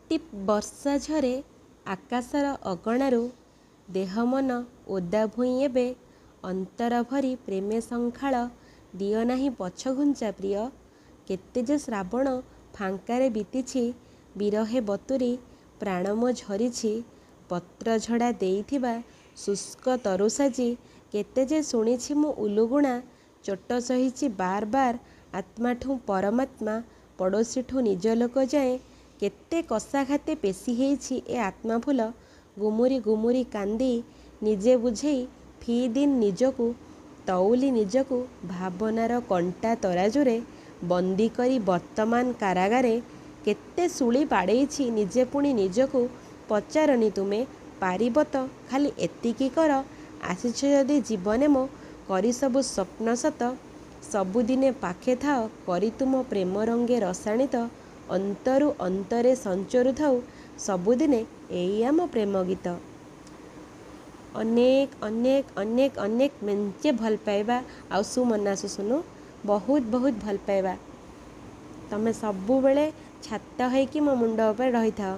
Tip ବର୍ଷା ଝରେ ଆକାଶର ଅଗଣାରୁ, ଦେହ ମନ ଓଦା ଭୂଇଁ ଏବେ, ଅନ୍ତର ଭରି ପ୍ରେମେ ସଂଖାଳ, ଦିଅ ନାହିଁ ପଛଘୁଞ୍ଚା ପ୍ରିୟ। କେତେ ଯେ ଶ୍ରାବଣ ଫାଙ୍କାରେ ବିତିଛି, ବିରହେ ବତୁରି ପ୍ରାଣ ମୋ ଝରିଛି। ପତ୍ରଝଡ଼ା ଦେଇଥିବା ଶୁଷ୍କ ତରୁ ସାଜି, କେତେ ଯେ ଶୁଣିଛି ମୁଁ ଉଲୁଗୁଣା। ଚୋଟ ସହିଛି ବାର ବାର ଆତ୍ମାଠୁ ପରମାତ୍ମା, ପଡ଼ୋଶୀଠୁ ନିଜ ଲୋକ ଯାଏଁ। କେତେ କଷାଘାତେ ପେଶି ହେଇଛି ଏ ଆତ୍ମା ଫୁଲ, ଗୁମୁରି ଗୁମୁରି କାନ୍ଦି ନିଜେ ବୁଝେଇ ଫି ଦିନ ନିଜକୁ, ତଉଲି ନିଜକୁ ଭାବନାର କଣ୍ଟା ତରାଜୁରେ ବନ୍ଦୀ କରି ବର୍ତ୍ତମାନ କାରାଗାରେ। କେତେ ଶୂଳି ବାଡ଼େଇଛି ନିଜେ ପୁଣି ନିଜକୁ, ପଚାରନି ତୁମେ ପାରିବ ତ ଖାଲି ଏତିକି କର। ଆସିଛ ଯଦି ଜୀବନେ ମୋ, କରି ସବୁ ସ୍ୱପ୍ନ ସତ, ସବୁଦିନେ ପାଖେ ଥାଅ କରି ତୁମ ପ୍ରେମ ରଙ୍ଗେ ରସାଣିତ। ଅନ୍ତରୁ ଅନ୍ତରେ ସଞ୍ଚରୁଥାଉ ସବୁଦିନେ ଏଇ ଆମ ପ୍ରେମ ଗୀତ। ଅନେକ ଅନେକ ଅନେକ ଅନେକ ମେଞ୍ଚେ ଭଲ ପାଇବା ଆଉ ସୁମନା ସୁସୁନୁ, ବହୁତ ବହୁତ ଭଲ ପାଇବା। ତମେ ସବୁବେଳେ ଛାତ ହେଇକି ମୋ ମୁଣ୍ଡ ଉପରେ ରହିଥାଅ।